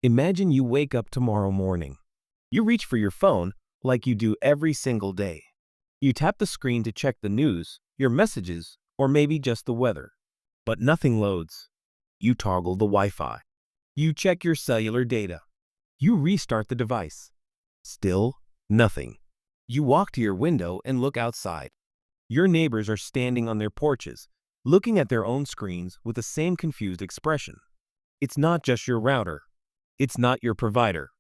Imagine you wake up tomorrow morning. You reach for your phone like you do every single day. You tap the screen to check the news, your messages, or maybe just the weather. But nothing loads. You toggle the Wi-Fi. You check your cellular data. You restart the device. Still, nothing. You walk to your window and look outside. Your neighbors are standing on their porches, looking at their own screens with the same confused expression. It's not just your router. It's not your provider.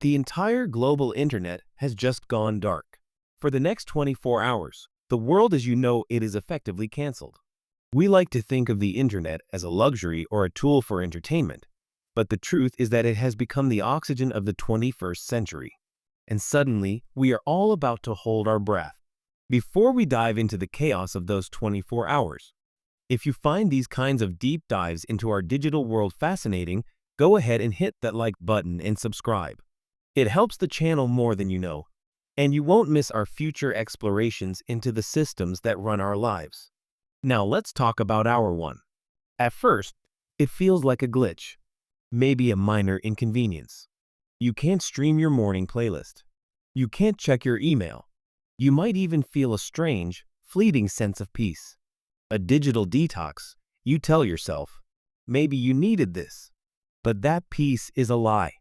The entire global internet has just gone dark. For the next 24 hours, the world as you know it is effectively canceled. We like to think of the internet as a luxury or a tool for entertainment, but the truth is that it has become the oxygen of the 21st century. And suddenly, we are all about to hold our breath. Before we dive into the chaos of those 24 hours, if you find these kinds of deep dives into our digital world fascinating, go ahead and hit that like button and subscribe. It helps the channel more than you know, and you won't miss our future explorations into the systems that run our lives. Now let's talk about hour one. At first, it feels like a glitch, maybe a minor inconvenience. You can't stream your morning playlist. You can't check your email. You might even feel a strange, fleeting sense of peace. A digital detox, you tell yourself. Maybe you needed this. But that peace is a lie.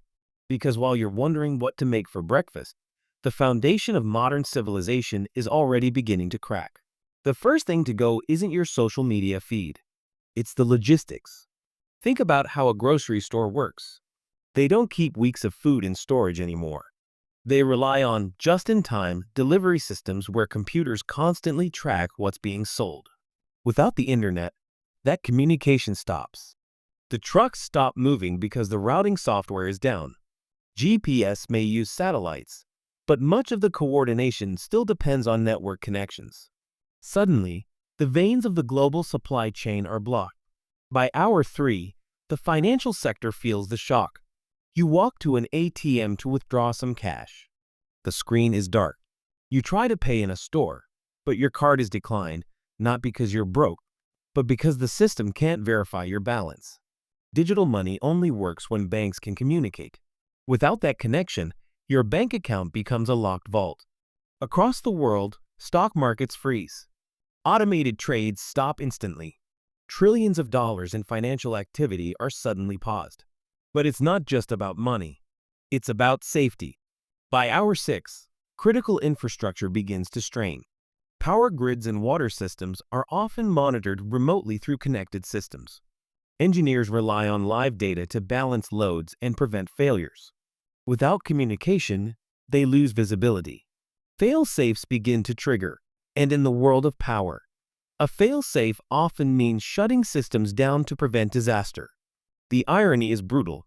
Because while you're wondering what to make for breakfast, the foundation of modern civilization is already beginning to crack. The first thing to go isn't your social media feed. It's the logistics. Think about how a grocery store works. They don't keep weeks of food in storage anymore. They rely on just-in-time delivery systems where computers constantly track what's being sold. Without the internet, that communication stops. The trucks stop moving because the routing software is down. GPS may use satellites, but much of the coordination still depends on network connections. Suddenly, the veins of the global supply chain are blocked. By hour 3, the financial sector feels the shock. You walk to an ATM to withdraw some cash. The screen is dark. You try to pay in a store, but your card is declined, not because you're broke, but because the system can't verify your balance. Digital money only works when banks can communicate. Without that connection, your bank account becomes a locked vault. Across the world, stock markets freeze. Automated trades stop instantly. Trillions of dollars in financial activity are suddenly paused. But it's not just about money. It's about safety. By hour 6, critical infrastructure begins to strain. Power grids and water systems are often monitored remotely through connected systems. Engineers rely on live data to balance loads and prevent failures. Without communication, they lose visibility. Fail-safes begin to trigger, and in the world of power, a fail-safe often means shutting systems down to prevent disaster. The irony is brutal.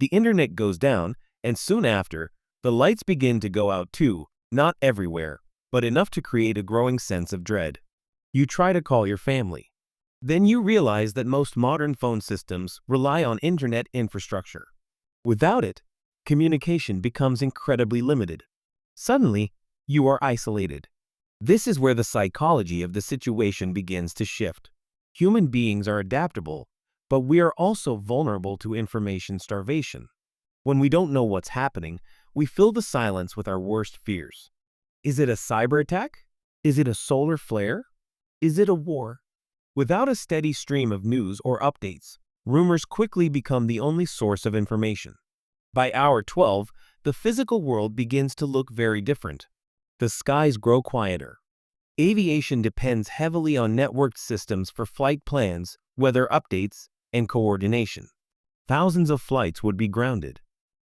The internet goes down, and soon after, the lights begin to go out too, not everywhere, but enough to create a growing sense of dread. You try to call your family. Then you realize that most modern phone systems rely on internet infrastructure. Without it, communication becomes incredibly limited. Suddenly, you are isolated. This is where the psychology of the situation begins to shift. Human beings are adaptable, but we are also vulnerable to information starvation. When we don't know what's happening, we fill the silence with our worst fears. Is it a cyber attack? Is it a solar flare? Is it a war? Without a steady stream of news or updates, rumors quickly become the only source of information. By hour 12, the physical world begins to look very different. The skies grow quieter. Aviation depends heavily on networked systems for flight plans, weather updates, and coordination. Thousands of flights would be grounded.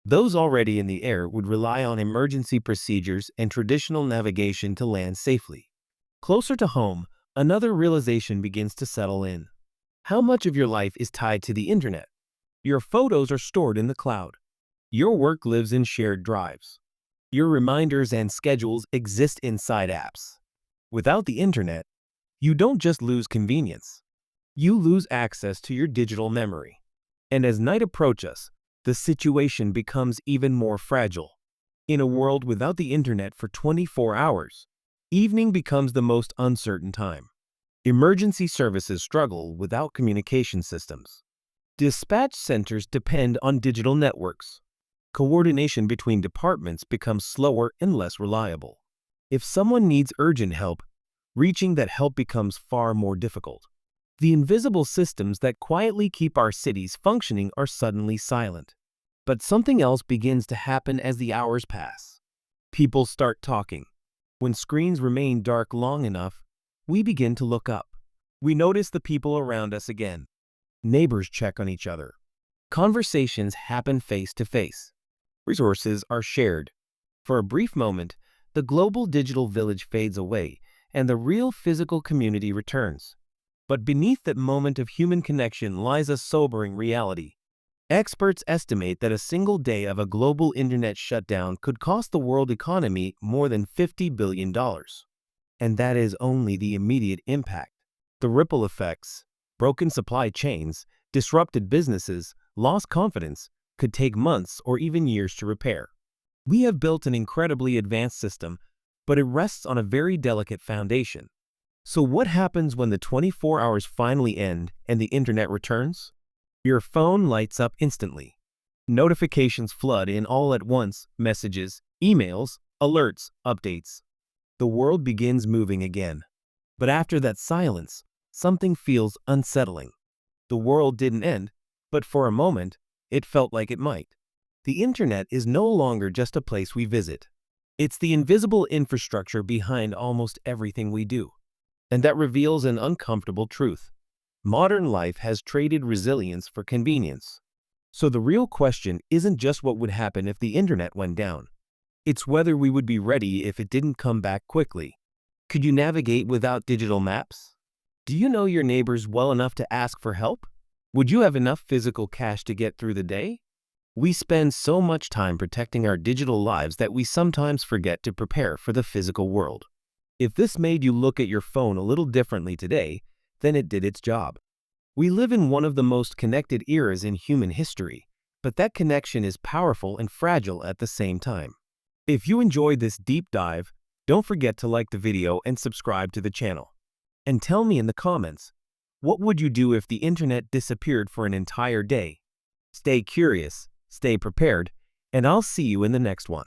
Those already in the air would rely on emergency procedures and traditional navigation to land safely. Closer to home, another realization begins to settle in. How much of your life is tied to the internet? Your photos are stored in the cloud. Your work lives in shared drives. Your reminders and schedules exist inside apps. Without the internet, you don't just lose convenience. You lose access to your digital memory. And as night approaches, the situation becomes even more fragile. In a world without the internet for 24 hours, evening becomes the most uncertain time. Emergency services struggle without communication systems. Dispatch centers depend on digital networks. Coordination between departments becomes slower and less reliable. If someone needs urgent help, reaching that help becomes far more difficult. The invisible systems that quietly keep our cities functioning are suddenly silent. But something else begins to happen as the hours pass. People start talking. When screens remain dark long enough, we begin to look up. We notice the people around us again. Neighbors check on each other. Conversations happen face to face. Resources are shared. For a brief moment, the global digital village fades away and the real physical community returns. But beneath that moment of human connection lies a sobering reality. Experts estimate that a single day of a global internet shutdown could cost the world economy more than $50 billion. And that is only the immediate impact. The ripple effects, broken supply chains, disrupted businesses, lost confidence, could take months or even years to repair. We have built an incredibly advanced system, but it rests on a very delicate foundation. So what happens when the 24 hours finally end and the internet returns? Your phone lights up instantly. Notifications flood in all at once, messages, emails, alerts, updates. The world begins moving again. But after that silence, something feels unsettling. The world didn't end, but for a moment, it felt like it might. The internet is no longer just a place we visit. It's the invisible infrastructure behind almost everything we do. And that reveals an uncomfortable truth. Modern life has traded resilience for convenience. So the real question isn't just what would happen if the internet went down. It's whether we would be ready if it didn't come back quickly. Could you navigate without digital maps? Do you know your neighbors well enough to ask for help? Would you have enough physical cash to get through the day? We spend so much time protecting our digital lives that we sometimes forget to prepare for the physical world. If this made you look at your phone a little differently today, then it did its job. We live in one of the most connected eras in human history, but that connection is powerful and fragile at the same time. If you enjoyed this deep dive, don't forget to like the video and subscribe to the channel. And tell me in the comments, what would you do if the internet disappeared for an entire day? Stay curious, stay prepared, and I'll see you in the next one.